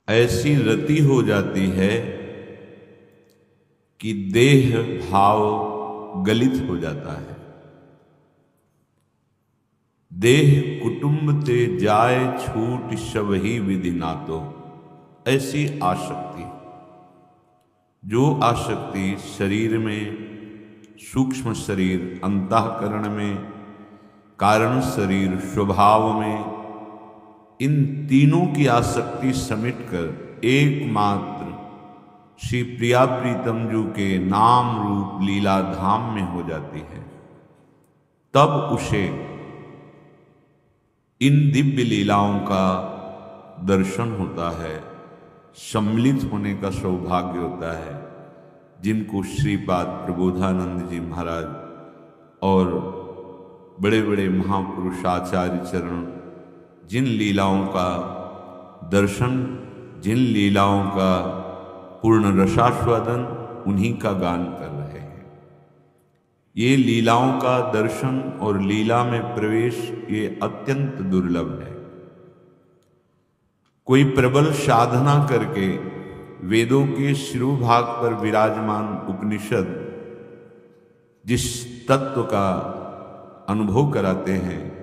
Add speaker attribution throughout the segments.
Speaker 1: ऐसी रति हो जाती है कि देह भाव गलित हो जाता है। देह कुटुंब ते जाए छूट शबही विधि नातो, ऐसी आसक्ति, जो आसक्ति शरीर में, सूक्ष्म शरीर अंतःकरण में, कारण शरीर स्वभाव में, इन तीनों की आसक्ति समेटकर एकमात्र श्री प्रिया प्रीतम जू के नाम रूप लीला धाम में हो जाती है, तब उसे इन दिव्य लीलाओं का दर्शन होता है, सम्मिलित होने का सौभाग्य होता है, जिनको श्रीपाद प्रबोधानंद जी महाराज और बड़े बड़े महापुरुष आचार्य चरण जिन लीलाओं का दर्शन, जिन लीलाओं का पूर्ण रसास्वादन, उन्हीं का गान कर रहे हैं। ये लीलाओं का दर्शन और लीला में प्रवेश ये अत्यंत दुर्लभ है। कोई प्रबल साधना करके वेदों के शिरोभाग पर विराजमान उपनिषद जिस तत्व का अनुभव कराते हैं,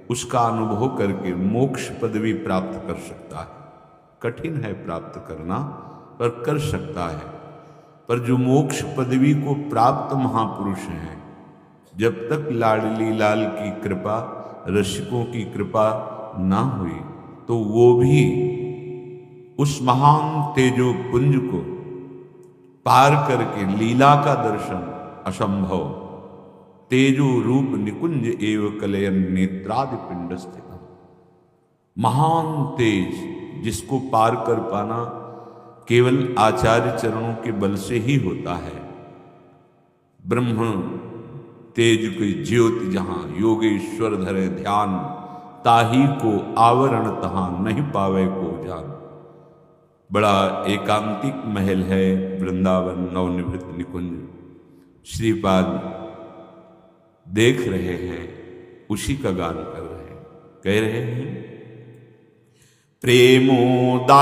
Speaker 1: उसका अनुभव करके मोक्ष पदवी प्राप्त कर सकता है। कठिन है प्राप्त करना, पर कर सकता है। पर जो मोक्ष पदवी को प्राप्त महापुरुष हैं, जब तक लाडली लाल की कृपा, रसिकों की कृपा ना हुई, तो वो भी उस महान तेजो पुंज को पार करके लीला का दर्शन असंभव, तेजो रूप निकुंज एव कलयन नेत्रादि पिंड स्थित, महान तेज जिसको पार कर पाना केवल आचार्य चरणों के बल से ही होता है। ब्रह्म तेज की ज्योति जहां योगेश्वर धरे ध्यान, ताही को आवरण तहां नहीं पावे को जान। बड़ा एकांतिक महल है वृंदावन नवनिवृत्त निकुंज, श्रीपाद देख रहे हैं, उसी का गान कर रहे हैं। कह रहे हैं, प्रेमोदार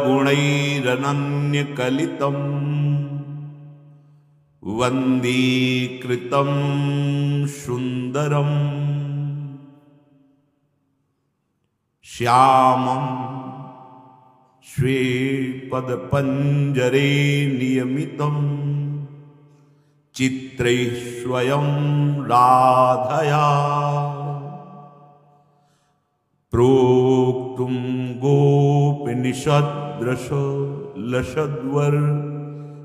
Speaker 1: गुणैरनन्य कलितम वंदीकृतम सुंदरम श्यामम स्वे पद पंजरे नियमितम चित्रैः स्वयं राधया प्रोक्तुम गोपनिषद्रस लसद्वर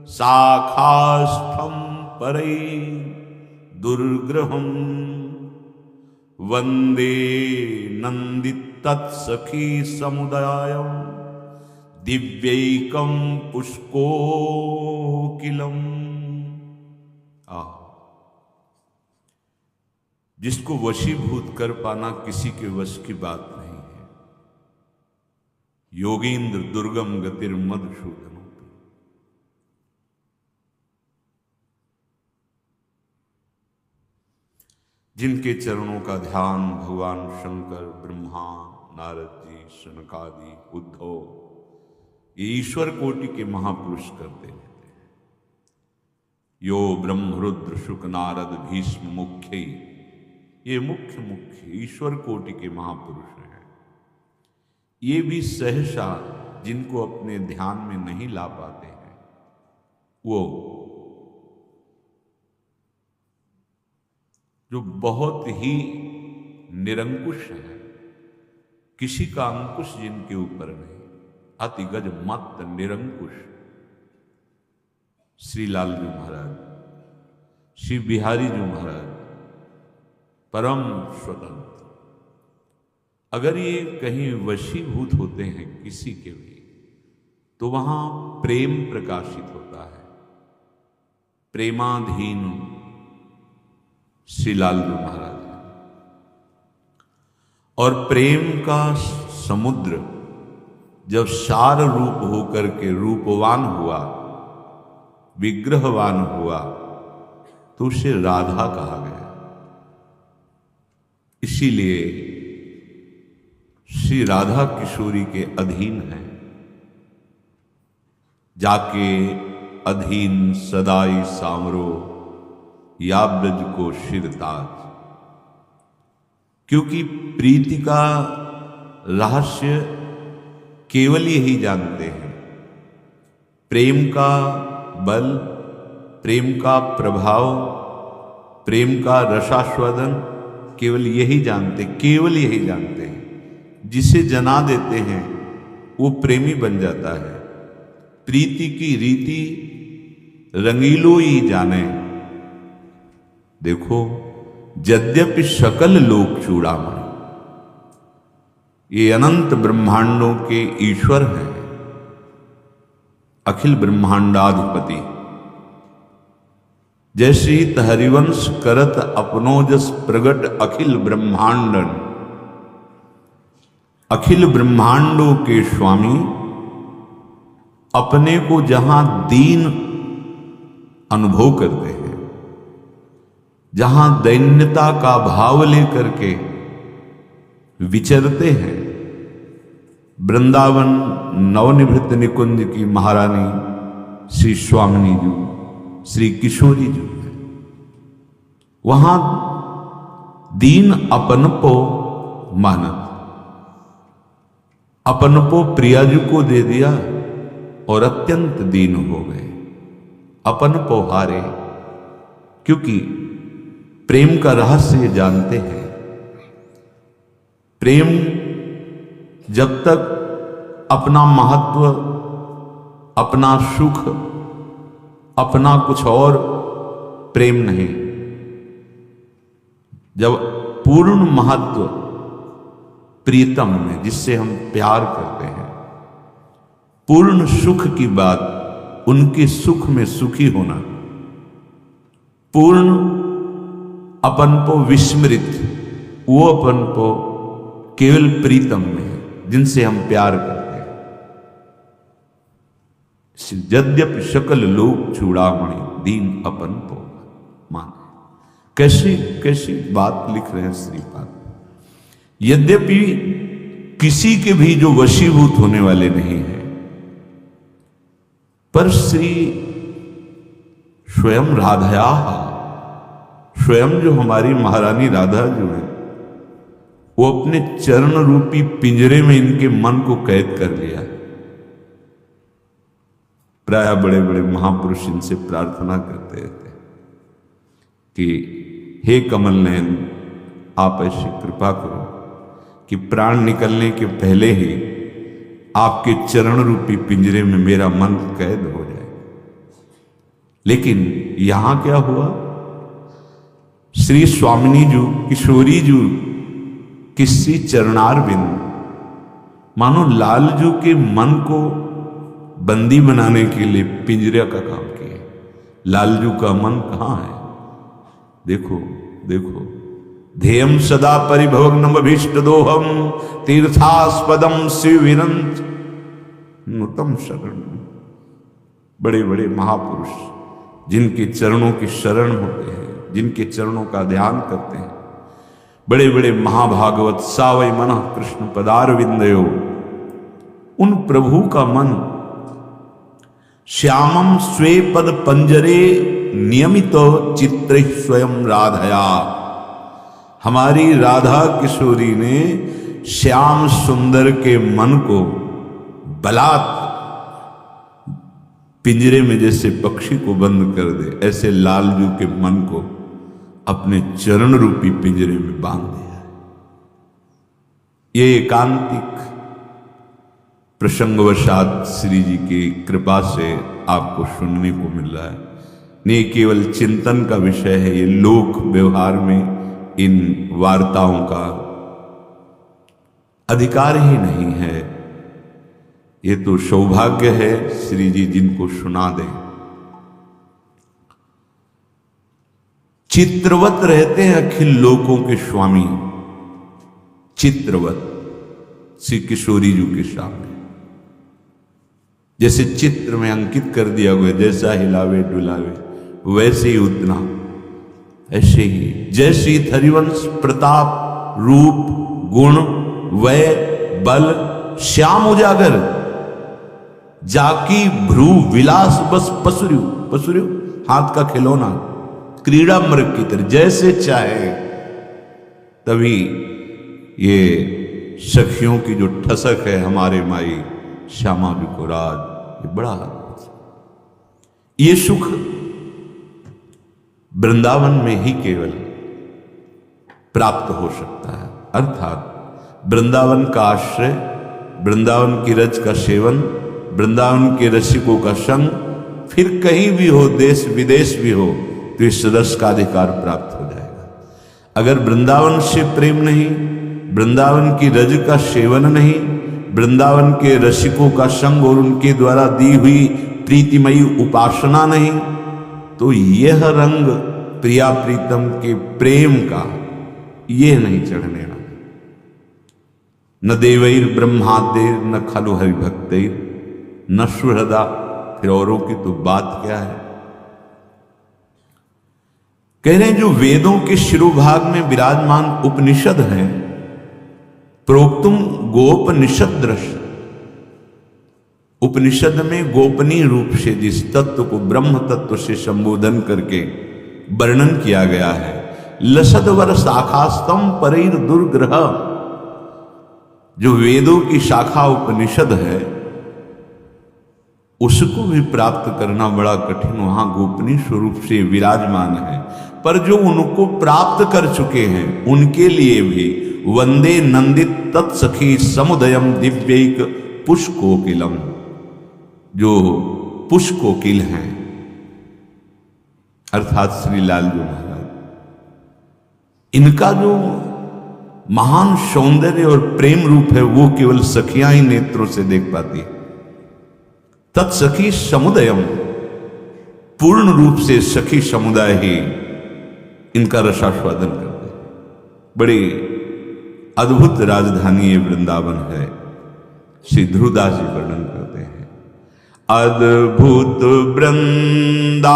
Speaker 1: शाखास्थं परै दुर्ग्रहं वंदे नंदितत्सखी समुदायं दिव्यैकं पुष्पोकिलम्। जिसको वशीभूत कर पाना किसी के वश की बात नहीं है। योगींद्र दुर्गम गतिर मधुसूदन, जिनके चरणों का ध्यान भगवान शंकर, ब्रह्मा, नारद जी, सनकादि, उद्धव, ये ईश्वर कोटि के महापुरुष करते रहते हैं। यो ब्रह्म रुद्र शुक नारद भीष्म मुख्य, ये मुख्य ईश्वर कोटि के महापुरुष हैं। ये भी सहसा जिनको अपने ध्यान में नहीं ला पाते हैं, वो जो बहुत ही निरंकुश है, किसी का अंकुश जिनके ऊपर नहीं, अति गज मत निरंकुश श्री लाल जी महाराज, श्री बिहारी जी महाराज, परम स्वतंत्र। अगर ये कहीं वशीभूत होते हैं किसी के भी, तो वहां प्रेम प्रकाशित होता है। प्रेमाधीन श्री लाल जी महाराज, और प्रेम का समुद्र जब सार रूप होकर के रूपवान हुआ, विग्रहवान हुआ, तो उसे राधा कहा गया। इसीलिए श्री राधा किशोरी के अधीन है जाके अधीन सदाई सामरो, या ब्रज को शिरताज। क्योंकि प्रीति का रहस्य केवल यही जानते हैं, प्रेम का बल, प्रेम का प्रभाव, प्रेम का रसास्वादन केवल यही जानते हैं। जिसे जना देते हैं वो प्रेमी बन जाता है। प्रीति की रीति रंगीलो ही जाने। देखो, यद्यपि सकल लोक चूड़ामणि, ये अनंत ब्रह्मांडों के ईश्वर हैं, अखिल ब्रह्मांडाधिपति। जैसे हरिवंश करत अपनो जस प्रगट अखिल ब्रह्मांडन, अखिल ब्रह्मांडों के स्वामी अपने को जहां दीन अनुभव करते हैं, जहां दैन्यता का भाव लेकर के विचरते हैं, वृंदावन नवनिभृत निकुंज की महारानी श्री स्वामिनी जी, श्री किशोरी जी, वहां दीन अपनपो मानत, अपनपो प्रियाजू को दे दिया और अत्यंत दीन हो गए, अपनपो हारे। क्योंकि प्रेम का रहस्य जानते हैं। प्रेम जब तक अपना महत्व, अपना सुख, अपना कुछ और प्रेम नहीं, जब पूर्ण महत्व प्रीतम में, जिससे हम प्यार करते हैं, पूर्ण सुख की बात, उनके सुख में सुखी होना, पूर्ण अपन को विस्मृत, वो अपन को केवल प्रीतम में, जिनसे हम प्यार करते हैं। यद्यपि सकल लोक चूड़ामणि, दीन अपन को मान। कैसी कैसी बात लिख रहे हैं श्रीपाद। यद्यपि किसी के भी जो वशीभूत होने वाले नहीं है, पर श्री स्वयं राधया, स्वयं जो हमारी महारानी राधा जो है, वो अपने चरण रूपी पिंजरे में इनके मन को कैद कर लिया। प्राय बड़े बड़े महापुरुष इनसे प्रार्थना करते रहते कि हे कमल नयन, आप ऐसी कृपा करो कि प्राण निकलने के पहले ही आपके चरण रूपी पिंजरे में मेरा मन कैद हो जाए। लेकिन यहां क्या हुआ, श्री स्वामिनी जी, किशोरी जी किसी चरणारविंद, मानो लालजू के मन को बंदी बनाने के लिए पिंजरे का काम किए। लालजू का मन कहां है, देखो देखो। ध्येयम सदा परिभवग्नमभीष्ट दोहम, तीर्थास्पदम शिविरंत नुतम शरण। बड़े बड़े महापुरुष जिनके चरणों की शरण होते हैं, जिनके चरणों का ध्यान करते हैं, बड़े बड़े महाभागवत सावै मन कृष्ण पदारविंदयो, उन प्रभु का मन श्यामम स्वे पद पंजरे नियमितो चित्र स्वयं राधया। हमारी राधा किशोरी ने श्याम सुंदर के मन को बलात् पिंजरे में जैसे पक्षी को बंद कर दे, ऐसे लालजू के मन को अपने चरण रूपी पिंजरे में बांध दिया। ये एकांतिक प्रसंगवशात श्री जी की कृपा से आपको सुनने को मिल रहा है। नहीं केवल चिंतन का विषय है, ये लोक व्यवहार में इन वार्ताओं का अधिकार ही नहीं है। ये तो सौभाग्य है श्री जी जिनको सुना दें। चित्रवत रहते हैं अखिल लोकों के स्वामी, चित्रवत श्री किशोरी जी के सामने जैसे चित्र में अंकित कर दिया हुआ, जैसा हिलावे डुलावे वैसे ही उतना, ऐसे ही जैसी हरिवंश प्रताप रूप गुण वय बल श्याम उजागर, जाकी भ्रू विलास बस पसुरु, पसुरु हाथ का खिलौना, क्रीड़ा मृग की तरह जैसे चाहे तभी। ये सखियों की जो ठसक है हमारे माई श्यामा बिकोराज, ये बड़ा ये सुख वृंदावन में ही केवल प्राप्त हो सकता है। अर्थात वृंदावन का आश्रय, वृंदावन की रज का सेवन, वृंदावन के रसिकों का संग, फिर कहीं भी हो, देश विदेश भी हो, तो इस रस का अधिकार प्राप्त हो जाएगा। अगर वृंदावन से प्रेम नहीं, वृंदावन की रज का सेवन नहीं, वृंदावन के रसिकों का संग और उनके द्वारा दी हुई प्रीतिमयी उपासना नहीं, तो यह रंग प्रिया प्रीतम के प्रेम का यह नहीं चढ़ने वाला। न देवैर ब्रह्मादेर न खलु हरिभक्तैर न सुहृदा, फिर औरों की तो बात क्या है। कह रहे हैं जो वेदों के शिरोभाग में विराजमान उपनिषद हैं, प्रोक्तुम गोपनिषद दृश्य, उपनिषद में गोपनीय रूप से जिस तत्व को ब्रह्म तत्व से संबोधन करके वर्णन किया गया है, लसदवर शाखास्तम परेर दुर्ग्रह, जो वेदों की शाखा उपनिषद है उसको भी प्राप्त करना बड़ा कठिन, वहां गोपनीय स्वरूप से विराजमान है। पर जो उनको प्राप्त कर चुके हैं उनके लिए भी वंदे नंदित तत्सखी समुदयम दिव्यैक पुष्कोकिलम, जो पुष्कोकिल हैं अर्थात श्री लालजू महाराज, इनका जो महान सौंदर्य और प्रेम रूप है वो केवल सखियां ही नेत्रों से देख पाती है। तत्सखी समुदयम, पूर्ण रूप से सखी समुदाय ही इनका रसास्वादन करते हैं। बड़ी अद्भुत राजधानी ये वृंदावन है। श्री ध्रुवदास जी वर्णन करते हैं, अद्भुत वृंदावन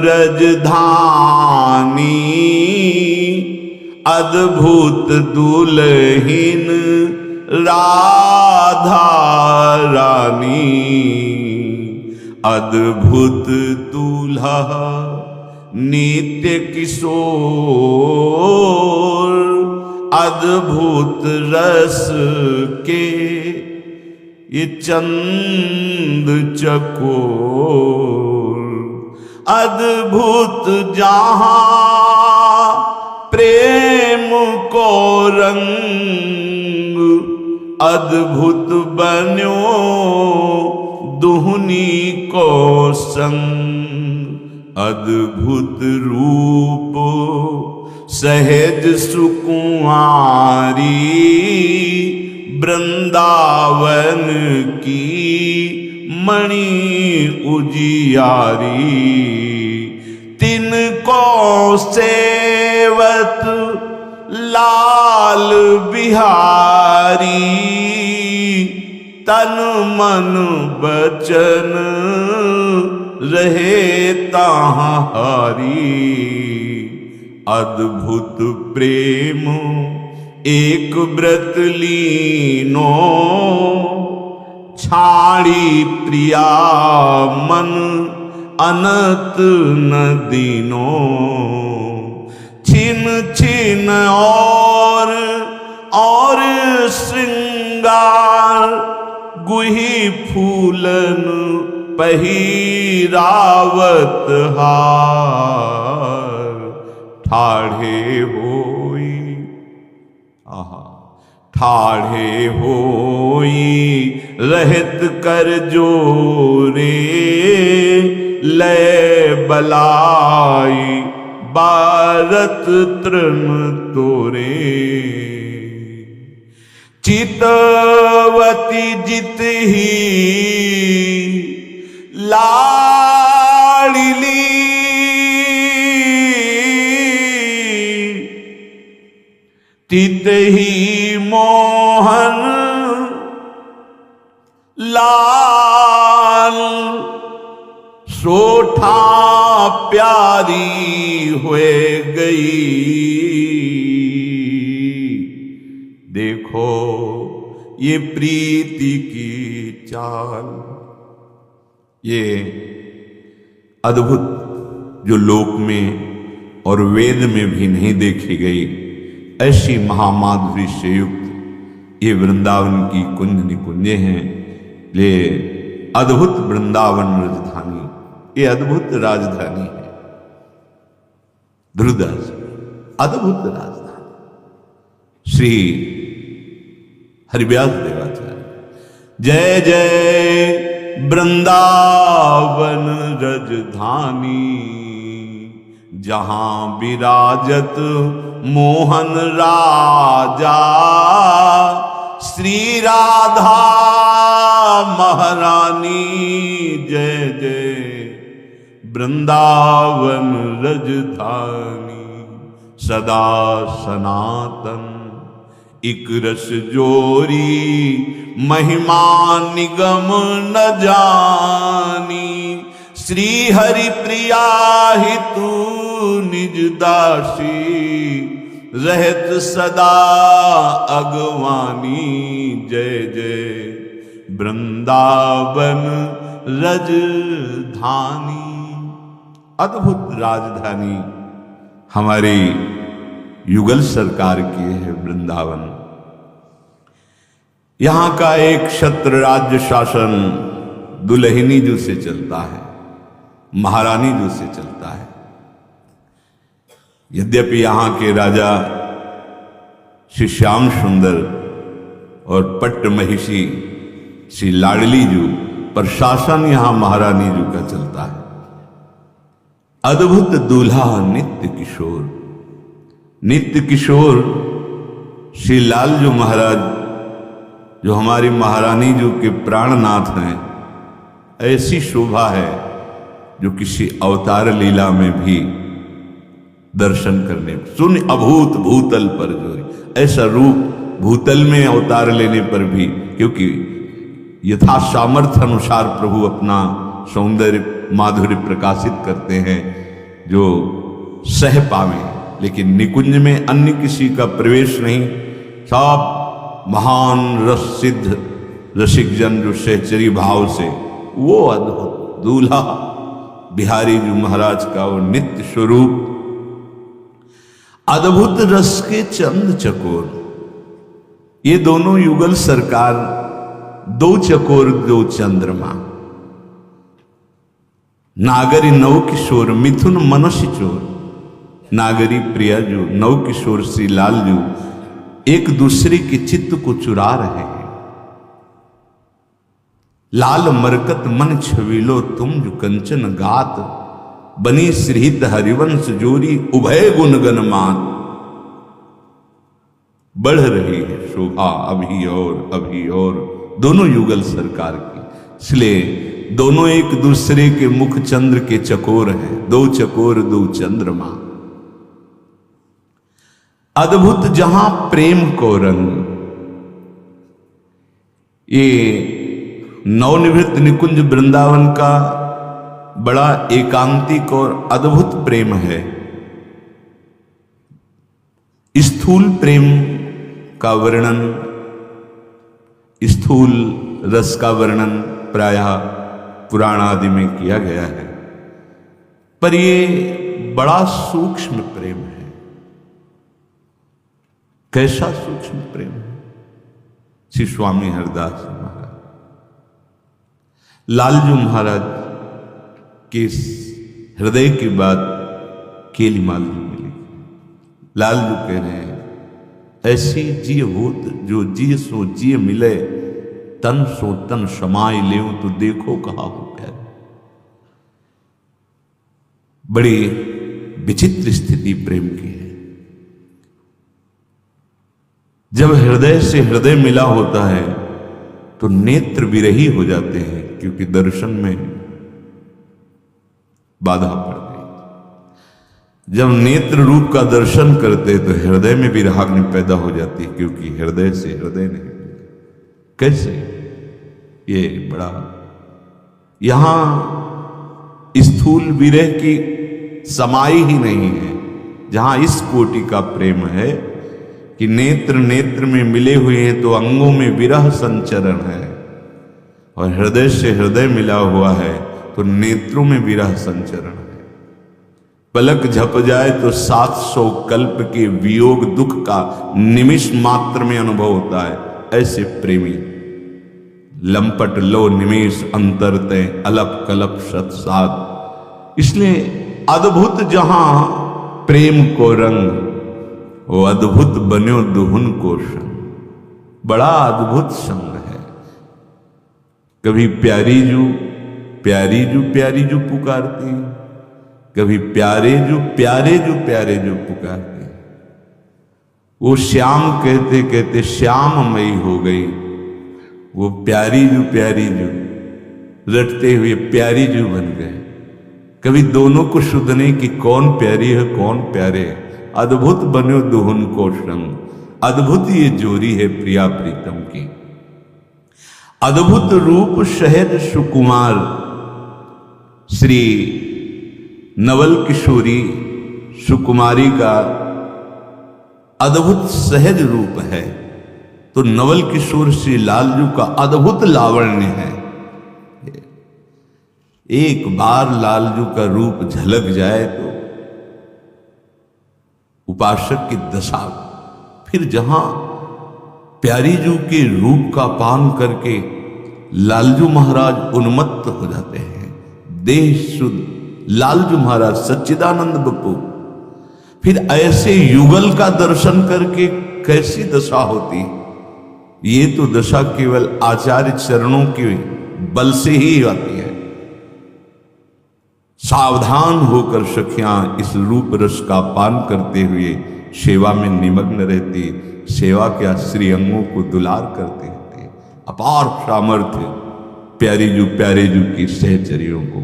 Speaker 1: रजधानी, अद्भुत दुल्हीन राधा रानी, अद्भुत दूल्हा नित्य किशोर, अद्भुत रस के ये चंद चकोर, अद्भुत जहां प्रेम को रंग, अद्भुत बन्यो दुहनी को संग, अद्भुत रूप सहज सुकुमारी, वृंदावन की मणि उजियारी, तिनको सेवत लाल बिहारी, तन मन बचन रहे ताहारी, अद्भुत प्रेम एक व्रत लीनो, छाड़ी प्रिया मन अनंत नदीनो, छिन छिन और श्रृंगार, गुही फूलन पहिरावत हार, ठाढ़े होई, आहा ठाढ़े होई रहत कर जोरे, लय बलाई बारत तृण तोरे, चितवती जित ही लाडली, तित ही मोहन लाल, सोठा प्यारी हुए गई। देखो ये प्रीति की चाल। ये अद्भुत जो लोक में और वेद में भी नहीं देखी गई ऐसी महामाधुरी से युक्त ये वृंदावन की कुंज निकुंजे हैं। ये अद्भुत वृंदावन राजधानी, ये अद्भुत राजधानी है ध्रुवदास, अद्भुत राजधानी। श्री हरिव्यास देवाचार्य जय जय वृंदावन राजधानी, जहां विराजत मोहन राजा, श्री राधा महारानी। जय जय वृंदावन राजधानी, सदा सनातन इक रस जोरी, महिमा निगम न जानी। श्री हरि प्रिया ही तू निज दासी, रहत सदा अगवानी। जय जय वृंदावन राजधानी, अद्भुत राजधानी हमारी युगल सरकार की है वृंदावन। यहां का एक क्षत्र राज्य शासन दुल्हिनी जू से चलता है, महारानी जू से चलता है। यद्यपि यहां के राजा श्री श्याम सुंदर और पट्ट महिषी श्री लाडली जू, पर शासन यहां महारानी जू का चलता है। अद्भुत दूल्हा नित्य किशोर, नित्य किशोर श्री लालजू महाराज जो हमारी महारानी जू के प्राणनाथ हैं, ऐसी शोभा है जो किसी अवतार लीला में भी दर्शन करने, सुन अभूत भूतल पर जोरी, ऐसा रूप भूतल में अवतार लेने पर भी, क्योंकि यथा सामर्थ्य अनुसार प्रभु अपना सौंदर्य माधुर्य प्रकाशित करते हैं जो सह पावे, लेकिन निकुंज में अन्य किसी का प्रवेश नहीं। सब महान रस सिद्ध रसिक जन जो सहचरी भाव से, वो अद्भुत दूल्हा बिहारी जी महाराज का वो नित्य स्वरूप, अद्भुत रस के चंद चकोर। ये दोनों युगल सरकार, दो चकोर दो चंद्रमा, नागरी नव किशोर मिथुन मनसी चोर। नागरी प्रिया जो नव किशोर श्री लाल जो एक दूसरे के चित्त को चुरा रहे हैं। लाल मरकत मन छविलो तुम जो कंचन गात, बनी श्रीहित हरिवंश जोरी उभय गुण गणमान। बढ़ रही है शोभा अभी और दोनों युगल सरकार की, इसलिए दोनों एक दूसरे के मुख चंद्र के चकोर हैं, दो चकोर दो चंद्रमा। अद्भुत जहां प्रेम को रंग। ये नवनिवृत्त निकुंज वृंदावन का बड़ा एकांतिक और अद्भुत प्रेम है। स्थूल प्रेम का वर्णन, स्थूल रस का वर्णन प्रायः पुराण आदि में किया गया है, पर ये बड़ा सूक्ष्म प्रेम है। कैसा सूक्ष्म प्रेम है? श्री स्वामी हरदास महाराज, लालजू महाराज के हृदय की बात केलीमाल जी मिली। लालजू कह रहे हैं, ऐसी जिय होत जो जिय सो जिय मिले, तन सो तन समाय ले तो देखो कहा हो प्यार। बड़ी विचित्र स्थिति प्रेम की है। जब हृदय से हृदय मिला होता है तो नेत्र विरही हो जाते हैं, क्योंकि दर्शन में बाधा पड़ गई। जब नेत्र रूप का दर्शन करते तो हृदय में भी रागनी पैदा हो जाती, क्योंकि हृदय से हृदय नहीं। कैसे? ये बड़ा, यहां स्थूल विरह की समाई ही नहीं है। जहां इस कोटि का प्रेम है कि नेत्र नेत्र में मिले हुए हैं तो अंगों में विरह संचरण है, और हृदय से हृदय मिला हुआ है तो नेत्रों में विरह संचरण है। पलक झप जाए तो 700 कल्प के वियोग दुख का निमिष मात्र में अनुभव होता है। ऐसे प्रेमी लंपट लो निमेष अंतर तय अलप कलप सत्साद। इसलिए अद्भुत जहां प्रेम को रंग, वो अद्भुत बन्यो दुहुन को संग। बड़ा अद्भुत संग है। कभी प्यारी जू प्यारी जू प्यारी जू पुकारती, कभी प्यारे जू प्यारे जू प्यारे जू पुकारती। वो श्याम कहते कहते श्याममयी हो गई, वो प्यारी जू रटते हुए प्यारी जू बन गए। कभी दोनों को शुद्धने की कौन प्यारी है कौन प्यारे है। अद्भुत बन्यो दुहुन को संग। अद्भुत ये जोड़ी है प्रिया प्रीतम की। अद्भुत रूप सहज सुकुमार श्री नवल किशोरी सुकुमारी का अद्भुत सहज रूप है, तो नवल किशोर श्री लालजू का अद्भुत लावण्य है। एक बार लालजू का रूप झलक जाए तो उपासक की दशा, फिर जहां प्यारी जू के रूप का पान करके लालजू महाराज उन्मत्त हो जाते हैं, देह शुद्ध लालजू महाराज सच्चिदानंद बप्पू, फिर ऐसे युगल का दर्शन करके कैसी दशा होती। ये तो दशा केवल आचार्य चरणों के बल से ही आती है। सावधान होकर सखियां इस रूप रस का पान करते हुए सेवा में निमग्न रहती, सेवा के श्री अंगों को दुलार करते रहते। अपार सामर्थ्य प्यारे जू की सहचरियों को।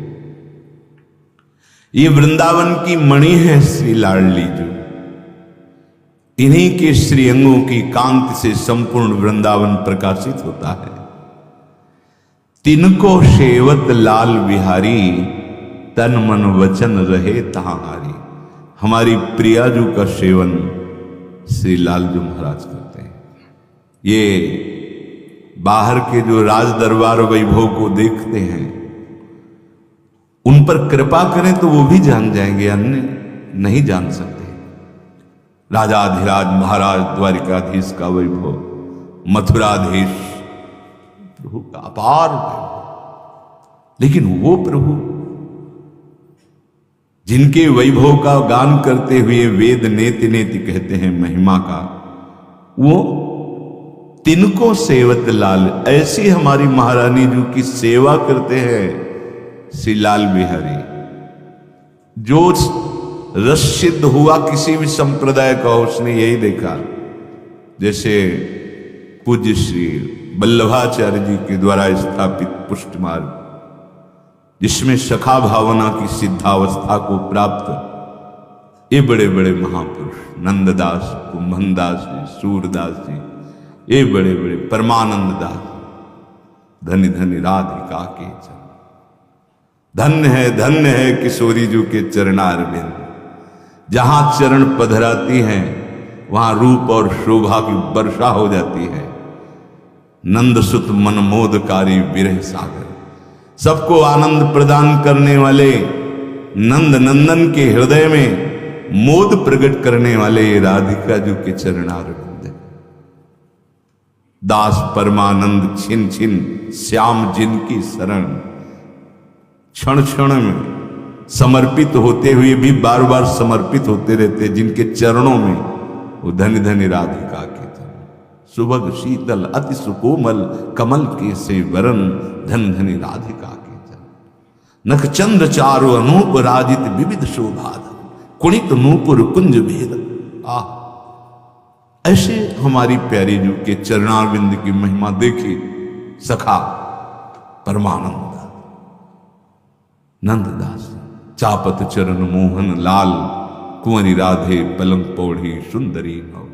Speaker 1: ये वृंदावन की मणि है श्री लाडली जू। इन्हीं के श्री अंगों की कांति से संपूर्ण वृंदावन प्रकाशित होता है। तिनको सेवत लाल बिहारी, तन मन वचन रहे तहारी। हमारी प्रियाजू का सेवन श्री लालजू महाराज करते हैं। ये बाहर के जो राज दरबार वैभव को देखते हैं, उन पर कृपा करें तो वो भी जान जाएंगे, अन्य नहीं जान सकते। राजाधिराज महाराज द्वारिकाधीश का वैभव, मथुराधीश प्रभु का अपार वैभव। लेकिन वो प्रभु जिनके वैभव का गान करते हुए वेद नेति नेति कहते हैं महिमा का, वो तिनको सेवत लाल, ऐसी हमारी महारानी जी की सेवा करते हैं श्री लाल बिहारी। जो रस सिद्ध हुआ किसी भी संप्रदाय का, उसने यही देखा। जैसे पूज्य श्री वल्लभाचार्य जी के द्वारा स्थापित पुष्ट मार्ग, जिसमें सखा भावना की सिद्धावस्था को प्राप्त ये बड़े बड़े महापुरुष नंददास, कुंभनदास जी, सूरदास जी, ये बड़े बड़े परमानंद दास, धन्य धन्य राधिका के चरण। धन्य है किशोरी जू के चरणारविंद। जहां चरण पधराती हैं वहां रूप और शोभा की वर्षा हो जाती है। नंदसुत मनमोदकारी विरह सागर, सबको आनंद प्रदान करने वाले नंद नंदन के हृदय में मोद प्रकट करने वाले राधिका जी के चरणारविंद। दास परमानंद छिन छिन श्याम जिनकी शरण, क्षण क्षण में समर्पित होते हुए भी बार बार समर्पित होते रहते जिनके चरणों में, वो धन्य धन्य राधिका के चरण। सुभग शीतल अति सुकोमल कमल के से वरण, धन धन्य राधिका के चरण। नख चंद्र चारु अनूप राजित विविध शोभाध, कुणित नूपुर कुंज भेद। ऐसे हमारी प्यारी जू के चरणारविंद की महिमा देखी सखा परमानंद नंददास। चापत चरण मोहन लाल, कुंवरी राधे पलंग पौड़ी सुंदरी नव।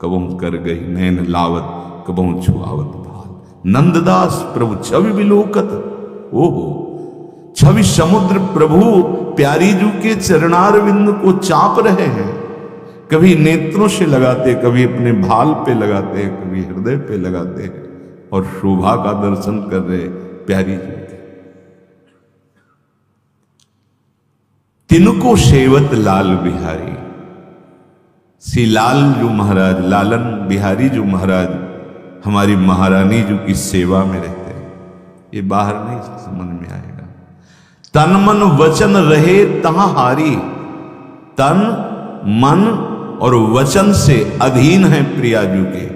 Speaker 1: कबहू कर गई नैन लावत, कबहू छुआवत भाल। नंददास प्रभु छवि विलोकत, ओहो छवि समुद्र प्रभु प्यारी जू के चरणारविंद को चाप रहे हैं। कभी नेत्रों से लगाते, कभी अपने भाल पे लगाते, कभी हृदय पे लगाते हैं और शोभा का दर्शन कर रहे प्यारी जी। तिनको सेवत लाल बिहारी, श्री लाल जो महाराज, लालन बिहारी जो महाराज हमारी महारानी जो की सेवा में रहते हैं, ये बाहर नहीं समझ में आएगा। तन मन वचन रहे तहां हारी, तन मन और वचन से अधीन है प्रियाजू के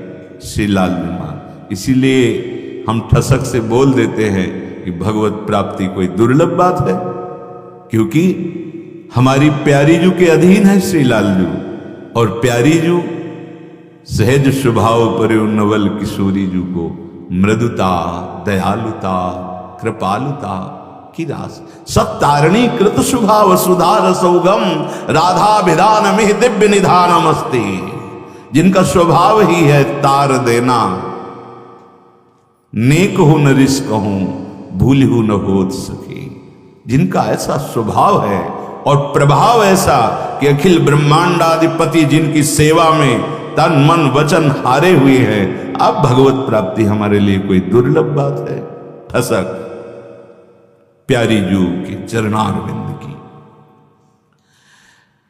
Speaker 1: श्री लाल विमान। इसीलिए हम ठसक से बोल देते हैं कि भगवत प्राप्ति कोई दुर्लभ बात है, क्योंकि हमारी प्यारी जू के अधीन है श्री लालजू, और प्यारी जू सहज स्वभाव पर नवल किशोरी जू को मृदुता, दयालुता, कृपालुता की रास सत्तारणी कृत स्वभाव सुधार सौगम राधा विधान में दिव्य निधानमस्ति। जिनका स्वभाव ही है तार देना, नेक हो न रिस कहूं भूल हो न होत सके। जिनका ऐसा स्वभाव है और प्रभाव ऐसा कि अखिल ब्रह्मांडाधिपति जिनकी सेवा में तन मन वचन हारे हुए हैं, अब भगवत प्राप्ति हमारे लिए कोई दुर्लभ बात है। ठसक प्यारी जू के चरणारविंद की।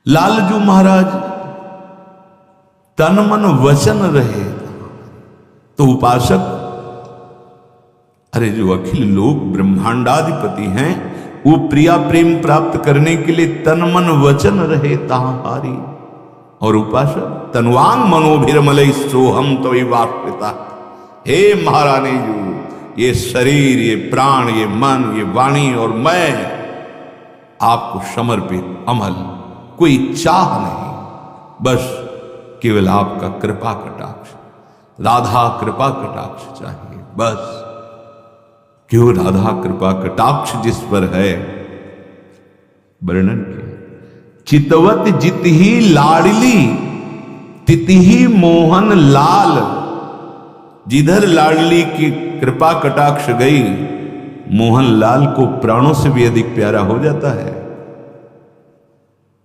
Speaker 1: लालजू महाराज तन मन वचन रहे तो उपासक, अरे जो अखिल लोक ब्रह्मांडाधिपति हैं, वो प्रिया प्रेम प्राप्त करने के लिए तन मन वचन रहे ताहां हारी। और उपासक तनवांग मनोभिरमलय सोहम तो वापिता। हे महारानी जू, ये शरीर, ये प्राण, ये मन, ये वाणी और मैं आपको समर्पित अमल, कोई चाह नहीं, बस केवल आपका कृपा कटाक्ष, राधा कृपा कटाक्ष चाहिए बस। क्यों राधा कृपा कटाक्ष जिस पर है, वर्णन किया। चितवत जित ही लाडली तिति ही मोहन लाल। जिधर लाडली की कृपा कटाक्ष गई, मोहन लाल को प्राणों से भी अधिक प्यारा हो जाता है।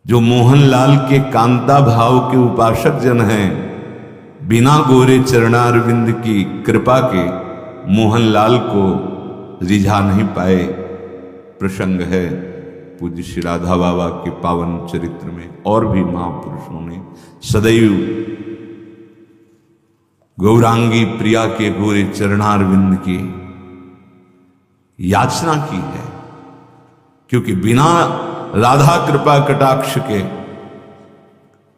Speaker 1: जो मोहन लाल के कांता भाव के उपासक जन हैं, बिना गोरे चरणारविंद की कृपा के मोहन लाल को रिझा नहीं पाए। प्रसंग है पूज्य श्री राधा बाबा के पावन चरित्र में, और भी महापुरुषों ने सदैव गौरांगी प्रिया के गोरे चरणारविंद की याचना की है, क्योंकि बिना राधा कृपा कटाक्ष के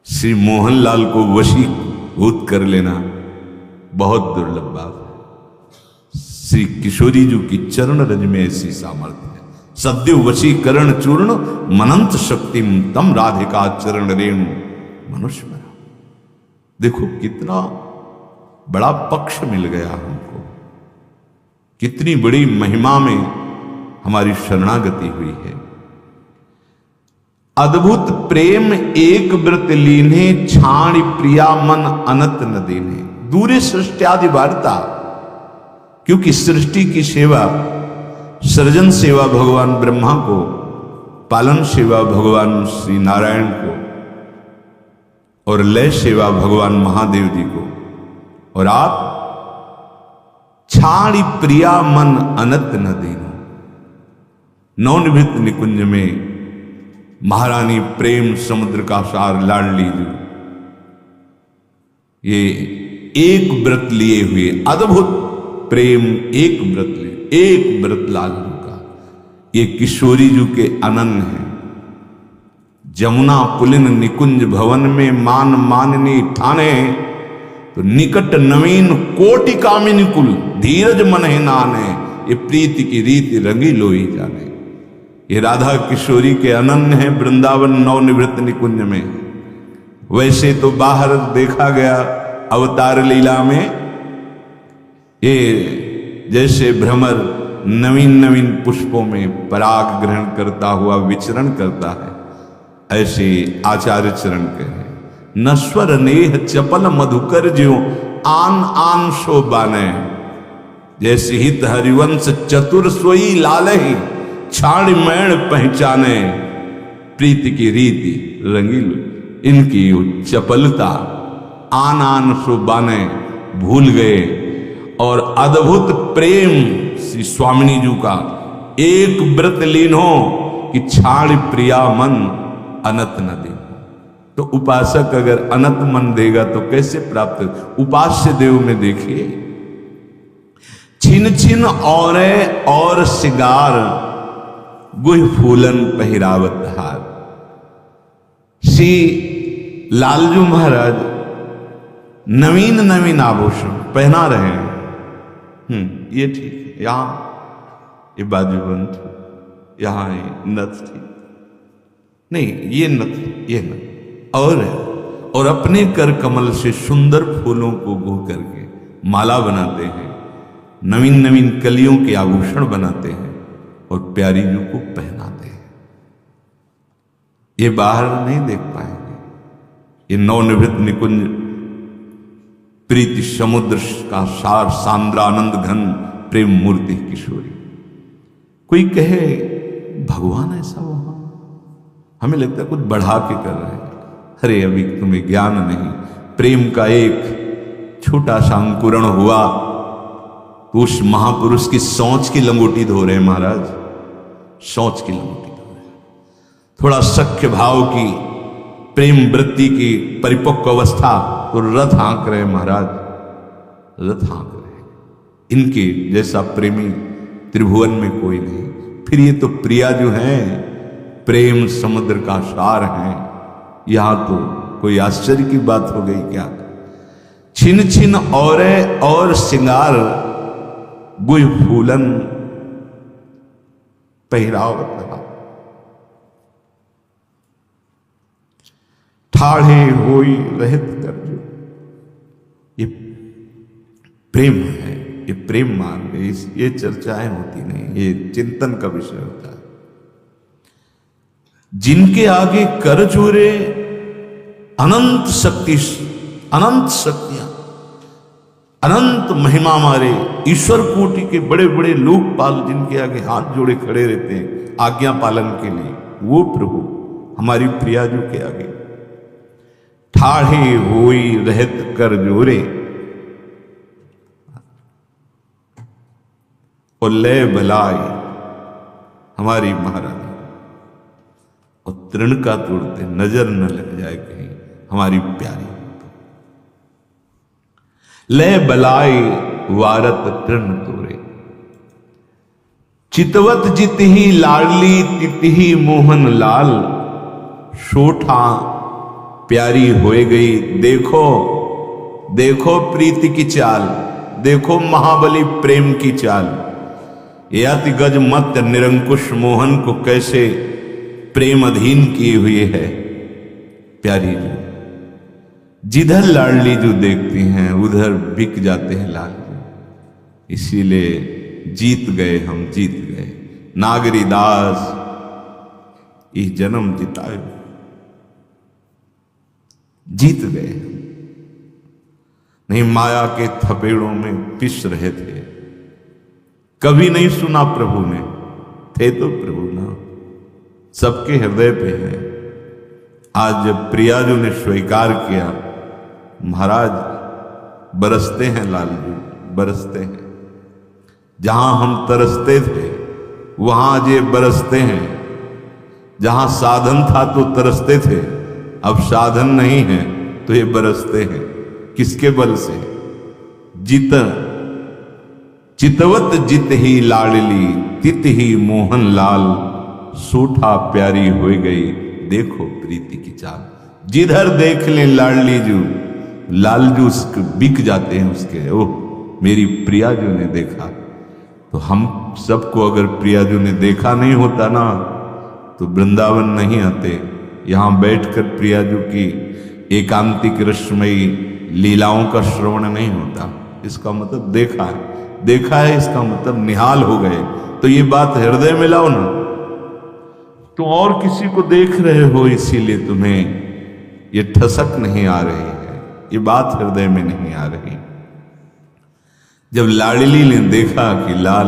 Speaker 1: श्री मोहनलाल को वशीभूत कर लेना बहुत दुर्लभ बात है। श्री किशोरी जी की चरण रज में ऐसी सामर्थ्य है। सद्यो वशीकरण चूर्ण मनंत शक्तिम तम राधिका चरण रेणु मनुष्य में। देखो कितना बड़ा पक्ष मिल गया हमको, कितनी बड़ी महिमा में हमारी शरणागति हुई है। अद्भुत प्रेम एक व्रत लीने छाण प्रिया मन अनत न देने। दूरे सृष्टि वार्ता, क्योंकि सृष्टि की सेवा, सृजन सेवा भगवान ब्रह्मा को, पालन सेवा भगवान श्री नारायण को, और लय सेवा भगवान महादेव जी को, और आप छाणी प्रिया मन अनत न देना। नवनिभृत निकुंज में महारानी प्रेम समुद्र का सार लाडली जी, ये एक व्रत लिए हुए अद्भुत प्रेम, एक व्रत लिए, एक व्रत लालजू का। ये किशोरी जी के अनन्य है। जमुना पुलिन निकुंज भवन में मान माननी ठाने, तो निकट नवीन कोटि कामिनी कुल धीरज मन है नाने। ये प्रीति की रीति रंगी लोई जाने। ये राधा किशोरी के अनन्य है वृंदावन नवनिवृत्त निकुंज में। वैसे तो बाहर देखा गया अवतार लीला में, ये जैसे भ्रमर नवीन नवीन पुष्पों में पराग ग्रहण करता हुआ विचरण करता है, ऐसे आचार्य चरण कहे नश्वर नेह चपल मधुकर ज्यों आन आन शो बाने। जैसे हित हरिवंश चतुर सोई लालहि छाण मैण पहचाने। प्रीति की रीति रंगील इनकी चपलता आन आन सो बाने भूल गए और अद्भुत प्रेम श्री स्वामिनी जी का एक व्रत लीनो कि छाड़ प्रिया मन अनत न दे। तो उपासक अगर अनत मन देगा तो कैसे प्राप्त, उपास्य देव में देखिए छिन छिन और सिगार गुह फूलन पहरावत हार। श्री लालजू महाराज नवीन नवीन आभूषण पहना रहे हैं। ये ठीक है, यहां ये बाजूबंद, यहां ये नथ ठीक नहीं, ये नथ और अपने कर कमल से सुंदर फूलों को गो करके माला बनाते हैं, नवीन नवीन कलियों के आभूषण बनाते हैं और प्यारी जी को पहनाते हैं। ये बाहर नहीं देख पाएंगे। ये नवनिवृत्त निकुंज प्रीति समुद्र का सार सांद्र आनंद घन प्रेम मूर्ति किशोरी। कोई कहे भगवान ऐसा वहां, हमें लगता है कुछ बढ़ा के कर रहे हैं। अरे अभी तुम्हें ज्ञान नहीं, प्रेम का एक छोटा सा अंकुरण हुआ तो उस महापुरुष की सोच की लंगोटी धो रहे हैं महाराज, सोच की लंगोटी धो रहे हैं। थोड़ा सख्य भाव की प्रेम वृत्ति की परिपक्व अवस्था तो रथ हाँक रहे महाराज, रथ हाँक रहे। इनके जैसा प्रेमी त्रिभुवन में कोई नहीं। फिर ये तो प्रिया जो है प्रेम समुद्र का सार है, यहां तो कोई आश्चर्य की बात हो गई क्या। छिन छिन और सिंगार गुह फूलन पहरावत ठाढ़े होई रहत कर जो। ये प्रेम है, ये प्रेम मार्ग है, ये चर्चाएं होती नहीं, ये चिंतन का विषय होता है। जिनके आगे कर जोरे अनंत शक्तियां, अनंत महिमा मारे ईश्वर कोटि के बड़े बड़े लोकपाल जिनके आगे हाथ जोड़े खड़े रहते हैं आज्ञा पालन के लिए, वो प्रभु हमारी प्रियाजू के आगे ठाढ़े होई रहत कर जोरे और लय बलाय हमारी महारानी, और तृण का तोड़ते नजर न लग जाए कहीं हमारी प्यारी। लय बलाय वारत तृण तोरे चितवत जित ही लाडली तित ही मोहन लाल सोठा प्यारी होए गई। देखो देखो प्रीति की चाल, देखो महाबली प्रेम की चाल। यति गज मत निरंकुश मोहन को कैसे प्रेम अधीन किए हुए है प्यारी जी। जिधर लाडली जो देखती हैं उधर बिक जाते हैं लाल जी। इसीलिए जीत गए हम, जीत गए। नागरी दास इस जन्म जिताए, जीत गए। नहीं माया के थपेड़ों में पिस रहे थे, कभी नहीं सुना प्रभु ने, थे तो प्रभु ना सबके हृदय पे है। आज जब प्रियाजू ने स्वीकार किया, महाराज बरसते हैं लालजू, बरसते हैं। जहां हम तरसते थे वहां ये बरसते हैं। जहां साधन था तो तरसते थे, अब साधन नहीं है तो ये बरसते हैं। किसके बल से? जित चितवत जित ही लाडली तित ही मोहन लाल सूठा प्यारी हो गई। देखो प्रीति की चाल, जिधर देख ले लाडली जू लालजू बिक जाते हैं उसके। ओह मेरी प्रियाजू ने देखा, तो हम सबको अगर प्रियाजू ने देखा नहीं होता ना तो वृंदावन नहीं आते। यहां बैठकर प्रियाजू की एकांतिक रसमयी लीलाओं का श्रवण नहीं होता। इसका मतलब देखा है, देखा है इसका मतलब निहाल हो गए। तो ये बात हृदय में लाओ ना। तुम और किसी को देख रहे हो इसीलिए तुम्हें ये ठसक नहीं आ रही है, ये बात हृदय में नहीं आ रही। जब लाडली ने देखा कि लाल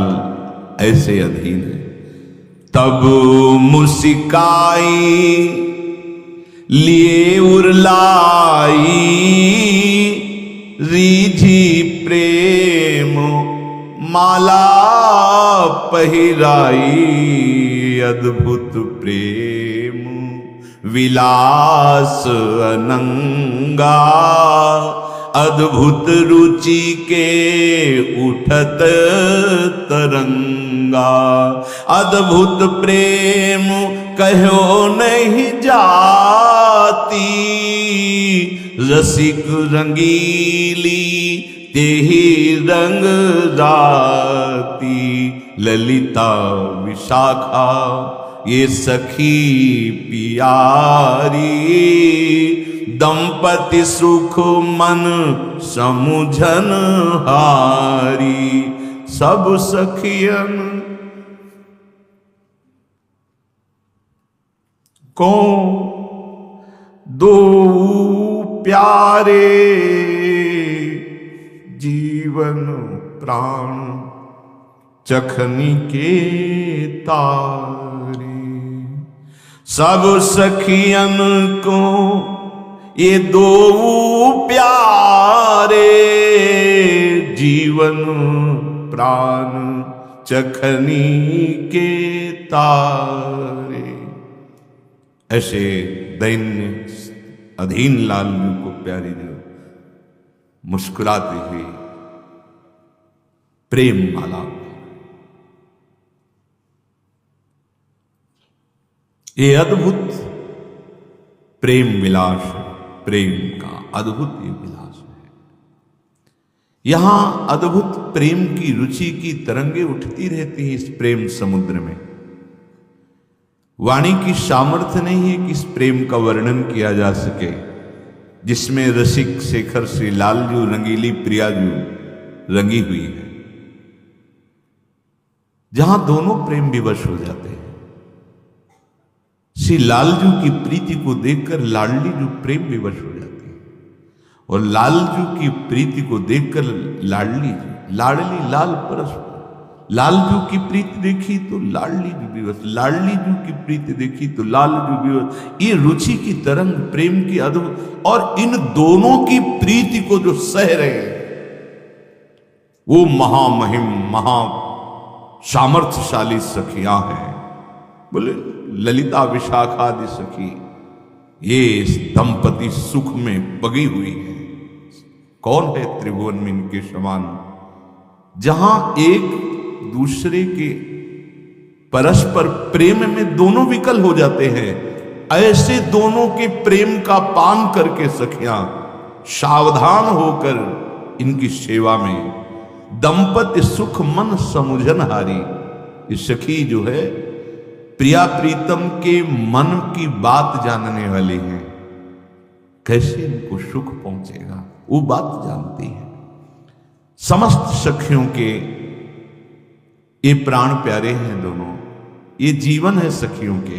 Speaker 1: ऐसे अधीन है, तब मुस्काई लिए उरलाई रीझी प्रेम माला पहिराई। अद्भुत प्रेम विलास अनंगा अद्भुत रुचि के उठत तरंगा। अद्भुत प्रेम कहो नहीं जाती रसिक रंगीली तेहि रंग राती। ललिता विशाखा ये सखी पियारी दंपति सुख मन समुझन हारी। सब सखियन को दो प्यारे जीवन प्राण चखनी के तारे। सब सखियन को ये दो प्यारे जीवन प्राण चखनी के तारे। ऐसे दैन्य अधीन लालू को प्यारी जो मुस्कुराती हुई प्रेम माला। ये अद्भुत प्रेम विलास, प्रेम का अद्भुत ये विलास है। यहां अद्भुत प्रेम की रुचि की तरंगे उठती रहती हैं इस प्रेम समुद्र में। वाणी की सामर्थ्य नहीं है कि इस प्रेम का वर्णन किया जा सके जिसमें रसिक शेखर श्री लालजू रंगीली प्रियाजू रंगी हुई है, जहां दोनों प्रेम विवश हो जाते हैं। श्री लालजू की प्रीति को देखकर लाडली जू प्रेम विवश हो जाती है और लालजू की प्रीति को देखकर लाडली लाडली लाल परस। लालजू की प्रीति देखी तो लाडली जू विवश, लाडली जू की प्रीति देखी तो लालजू विवश। ये रुचि की तरंग प्रेम की अद्भुत, और इन दोनों की प्रीति को जो सह रहे हैं वो महामहिम महा सामर्थ्यशाली सखियां हैं। बोले ललिता विशाखा आदि सखी ये इस दंपति सुख में पगी हुई है। कौन है त्रिभुवन में इनके समान, जहां एक दूसरे के परस्पर प्रेम में दोनों विकल हो जाते हैं। ऐसे दोनों के प्रेम का पान करके सखियां सावधान होकर इनकी सेवा में दंपति सुख मन समुझन हारी। ये सखी जो है प्रिया प्रीतम के मन की बात जानने वाली है। कैसे इनको सुख पहुंचेगा वो बात जानती है। समस्त सखियों के ये प्राण प्यारे हैं दोनों, ये जीवन है सखियों के,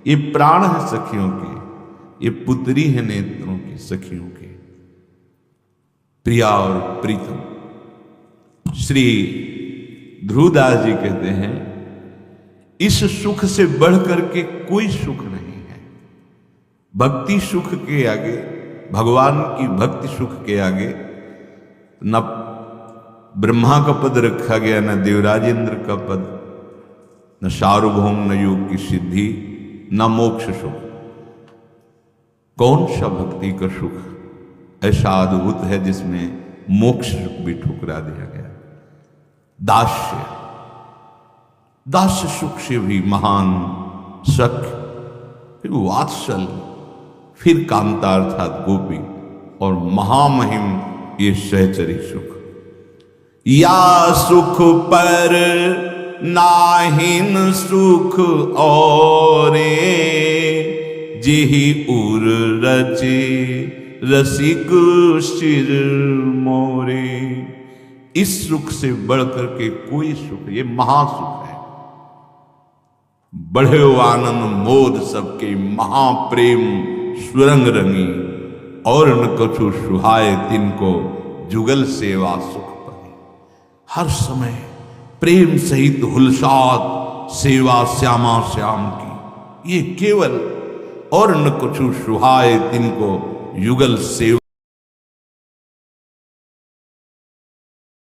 Speaker 1: ये प्राण है सखियों के, ये पुत्री है नेत्रों की सखियों के। प्रिया और प्रीतम श्री ध्रुवदास जी कहते हैं इस सुख से बढ़कर के कोई सुख नहीं है। भक्ति सुख के आगे, भगवान की भक्ति सुख के आगे न ब्रह्मा का पद रखा गया, न देवराजेंद्र का पद, न सार्वभौम, न योग की सिद्धि, न मोक्ष सुख। कौन सा भक्ति का सुख ऐसा अद्भुत है जिसमें मोक्ष सुख भी ठुकरा दिया गया। दास्य, दास्य सुख से भी महान सख्य, फिर वात्सल, फिर कांता अर्थात गोपी, और महामहिम ये सहचरी सुख। या सुख पर नाहिन सुख औरे, जेहि उर रचे रसिक सिर मोरे। इस सुख से बढ़कर के कोई सुख, ये महासुख है। बढ़े आनंद मोद सबके महाप्रेम सुरंग रंगी, और न कछु सुहाए तिनको जुगल सेवा सुख परे। हर समय प्रेम सहित हुलसात सेवा श्यामा श्याम की, ये केवल और न कुछ सुहाए तिनको युगल सेव।